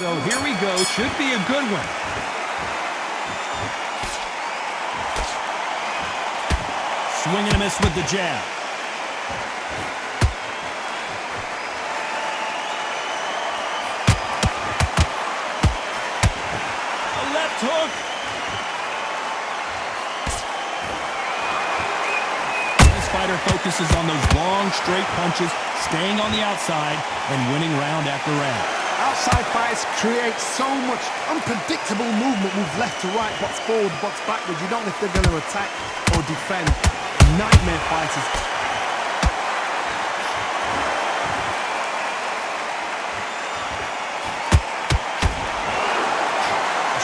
So here we go. Should be a good one. Swing and a miss with the jab. A left hook. This fighter focuses on those long, straight punches, staying on the outside and winning round after round. Outside fights create so much unpredictable movement. Move left to right, box forward, box backwards. You don't know if they're going to attack or defend. Nightmare fighters.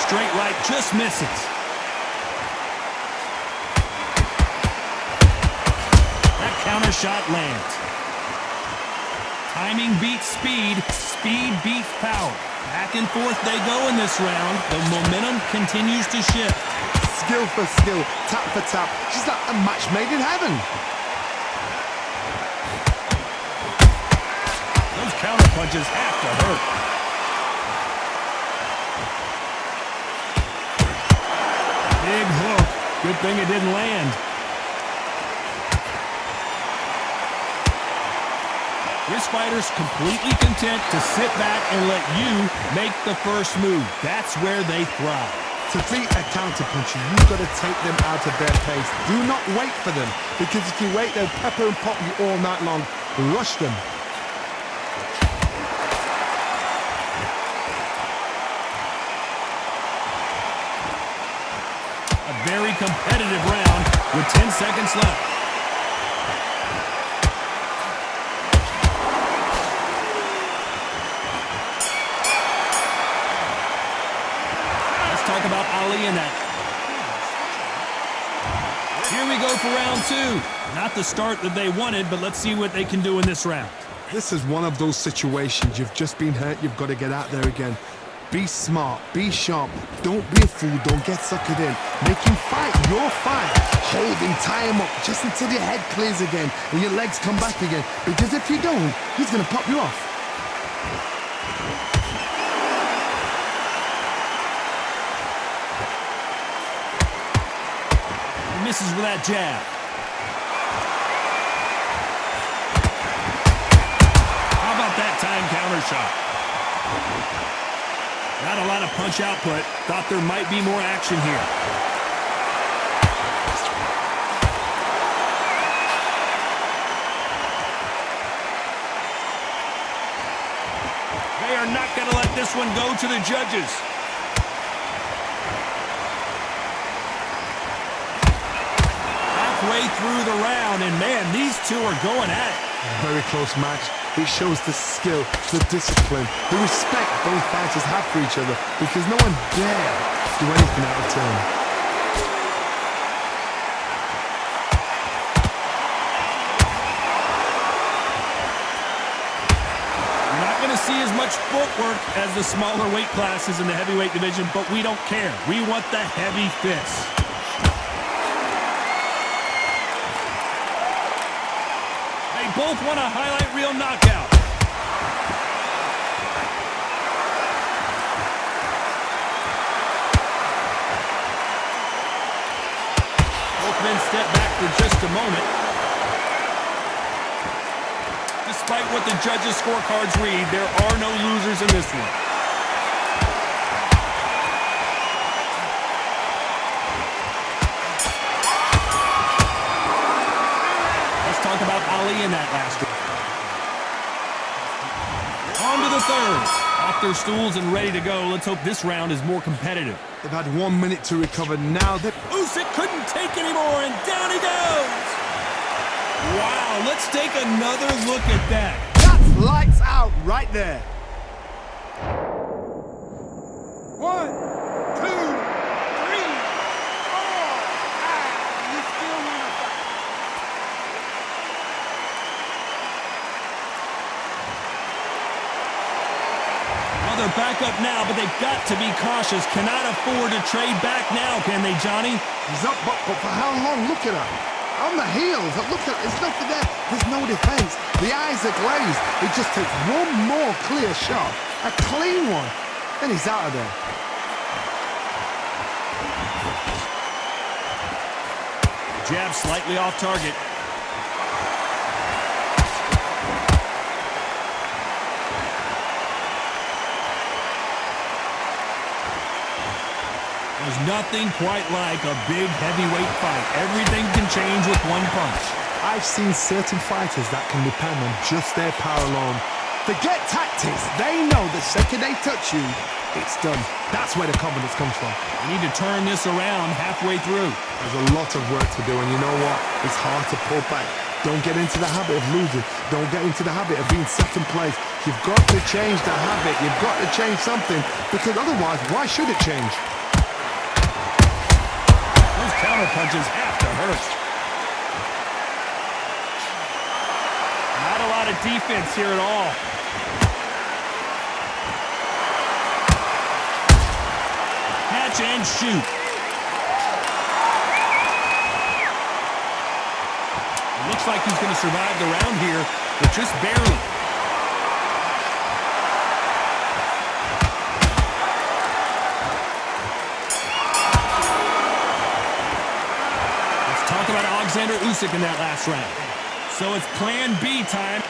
Straight right just misses. That counter shot lands. Timing beats speed. Speed beats power. Back and forth they go in this round. The momentum continues to shift. Skill for skill, tap for tap. Just like a match made in heaven. Those counter punches have to hurt. Big hook. Good thing it didn't land. This fighter's completely content to sit back and let you make the first move. That's where they thrive. To beat a counterpuncher, you've got to take them out of their pace. Do not wait for them, because if you wait, they'll pepper and pop you all night long. Rush them. A very competitive round with 10 seconds left. Talk about Ali in that. Here we go for round two. Not the start that they wanted, but let's see what they can do in this round. This is one of those situations. You've just been hurt. You've got to get out there again. Be smart. Be sharp. Don't be a fool. Don't get suckered in. Make him fight your fight. Hold him. Tie him up just until your head clears again and your legs come back again. Because if you don't, he's going to pop you off. Misses with that jab. How about that time counter shot? Not a lot of punch output. Thought there might be more action here. They are not going to let this one go to the judges. Way through the round, and man, these two are going at it. Very close match. It shows the skill, the discipline, the respect both fighters have for each other, because no one dare do anything out of turn. You're not going to see as much footwork as the smaller weight classes in the heavyweight division, but we don't care. We want the heavy fists. Both want a highlight reel knockout. Both men step back for just a moment. Despite what the judges' scorecards read, there are no losers in this one. Talk about Ali in that last one. On to the third. Off their stools and ready to go. Let's hope this round is more competitive. They've had 1 minute to recover. Now that Usyk couldn't take anymore, and down he goes. Wow, let's take another look at that. That's lights out right there. 1, 2, 3, 4. You still want to fight. They're back up now, but they've got to be cautious. Cannot afford to trade back now, can they, Johnny? He's up, but for how long? Look at him. On the heels. Look at it. There's nothing there. There's no defense. The eyes are glazed. It just takes one more clear shot. A clean one. and he's out of there. Jab slightly off target. There's nothing quite like a big heavyweight fight. Everything can change with one punch. I've seen certain fighters that can depend on just their power alone. Forget tactics. They know the second they touch you, it's done. That's where the confidence comes from. We need to turn this around halfway through. There's a lot of work to do, and you know what? It's hard to pull back. Don't get into the habit of losing. Don't get into the habit of being second place. You've got to change the habit. You've got to change something, because otherwise, why should it change? Those counter punches have to hurt. Not a lot of defense here at all. Catch and shoot. It looks like he's going to survive the round here, but just barely. Let's talk about Alexander Usyk in that last round. So it's plan B time.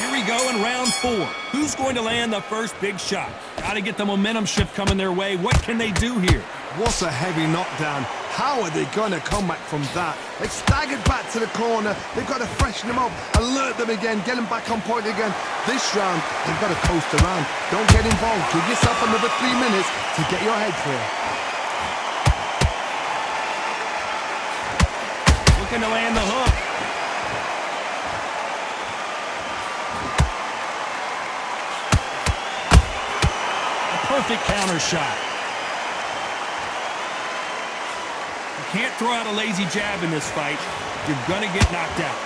Here we go in round 4. Who's going to land the first big shot? Got to get the momentum shift coming their way. What can they do here? What a heavy knockdown. How are they going to come back from that? They've staggered back to the corner. They've got to freshen them up, alert them again, get them back on point again. This round, they've got to coast around. Don't get involved. Give yourself another 3 minutes to get your head clear. Looking to land the hook. Perfect counter shot. You can't throw out a lazy jab in this fight. You're gonna get knocked out.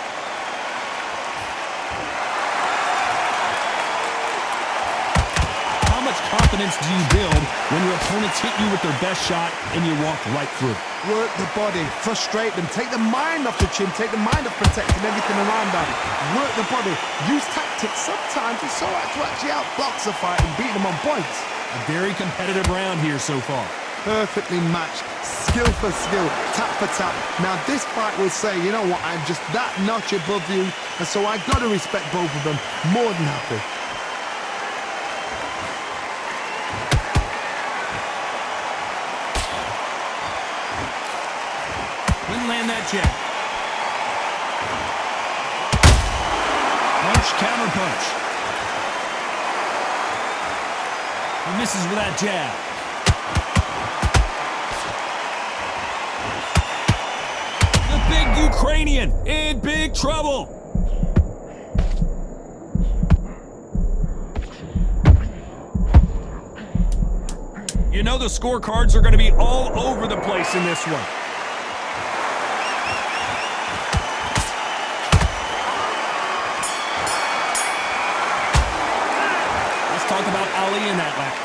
How much confidence do you build when your opponents hit you with their best shot and you walk right through? Work the body, frustrate them, take the mind off the chin, take the mind off protecting everything around them. Work the body, use tactics. Sometimes it's all right to actually outbox a fight and beat them on points. A very competitive round here so far. Perfectly matched, skill for skill, tap for tap. Now this fight will say, you know what, I'm just that notch above you, and so I got to respect both of them. More than happy. Couldn't land that jab. Punch, counter punch. He misses with that jab. The big Ukrainian in big trouble. You know the scorecards are going to be all over the place in this one. Talk about Ali in that lap.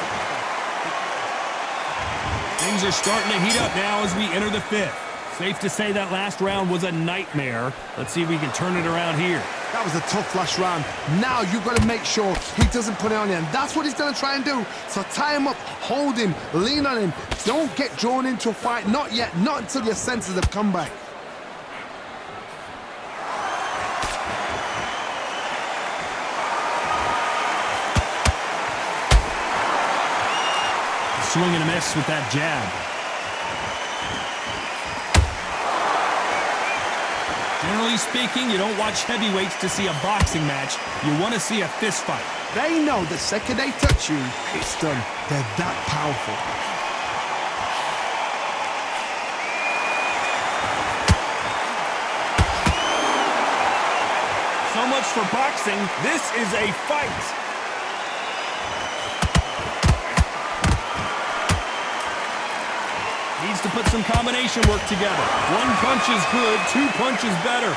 Things are starting to heat up now as we enter the 5th. Safe to say that last round was a nightmare. Let's see if we can turn it around here. That was a tough last round. Now you've got to make sure he doesn't put it on you, and that's what he's going to try and do. So tie him up, hold him, lean on him. Don't get drawn into a fight. Not yet. Not until your senses have come back. Swing and a miss with that jab. Generally speaking, you don't watch heavyweights to see a boxing match. You want to see a fist fight. They know the second they touch you, it's done. They're that powerful. So much for boxing. This is a fight. Needs to put some combination work together. One punch is good, 2 punches better.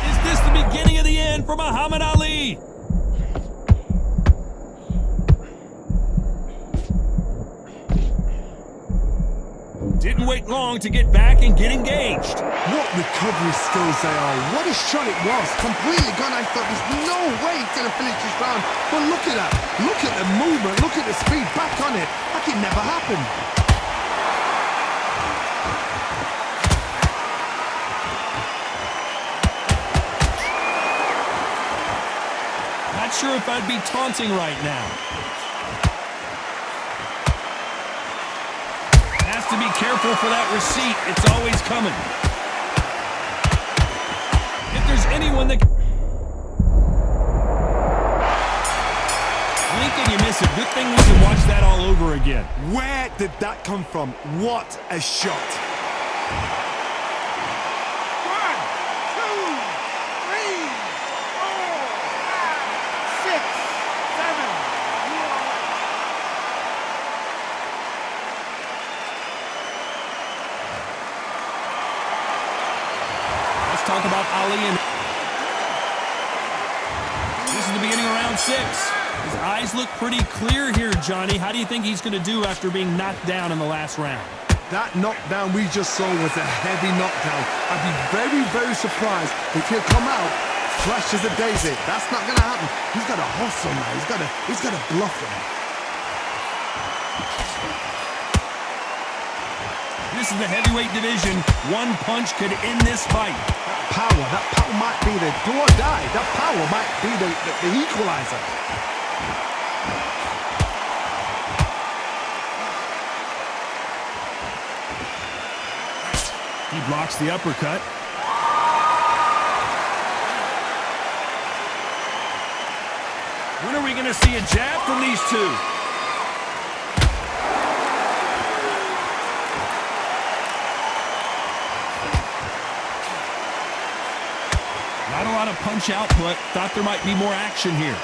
Is this the beginning of the end for Muhammad Ali? Didn't wait long to get back and get engaged. What recovery skills they are. What a shot it was. Completely gone. I thought there's no way he's going to finish this round. But look at that. Look at the movement. Look at the speed. Back on it. Like it never happened. Not sure if I'd be taunting right now. Has to be careful for that receipt. It's always coming. If there's anyone that... Blink and you miss it. Good thing we can watch that all over again. Where did that come from? What a shot. 1, 2, 3, 4, 5, 6, 7. Talk about Ali, and this is the beginning of round 6. His eyes look pretty clear here, Johnny. How do you think he's going to do after being knocked down in the last round? That knockdown we just saw was a heavy knockdown. I'd be very, very surprised if he'll come out fresh as a daisy. That's not going to happen. He's got to hustle now. He's got to bluff him. This is the heavyweight division. One punch could end this fight. That power might be the do or die. That power might be the equalizer. He blocks the uppercut. When are we going to see a jab from these two? Not a lot of punch output. Thought there might be more action here.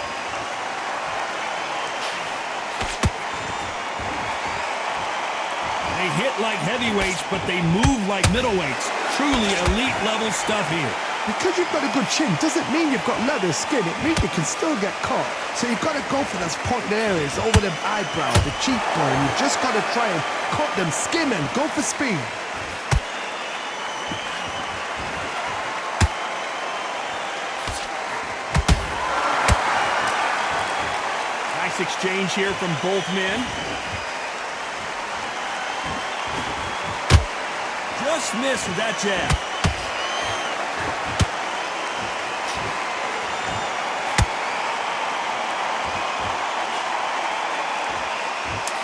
They hit like heavyweights, but they move like middleweights. Truly elite level stuff here. Because you've got a good chin doesn't mean you've got leather skin. It means you can still get caught. So you've got to go for those pointed areas over the eyebrow, the cheekbone. You've just got to try and cut them, skim them, go for speed. Nice exchange here from both men. Just missed with that jab.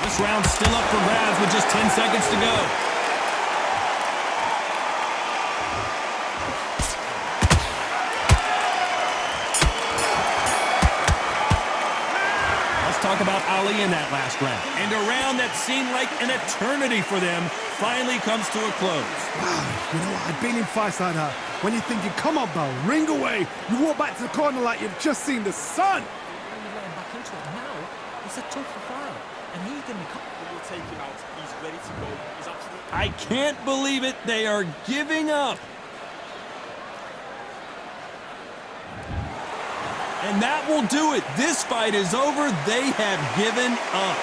This round's still up for grabs with just 10 seconds to go. Talk about Ali in that last round. And a round that seemed like an eternity for them finally comes to a close. Wow, you know what? I've been in fights like that. When you're thinking, come on, Bell, ring away. You walk back to the corner like you've just seen the sun. When you let him back into it now, it's a tougher fight. And he's going to come. We'll take him out. He's ready to go. He's absolutely... I can't believe it. They are giving up. And that will do it. This fight is over. They have given up.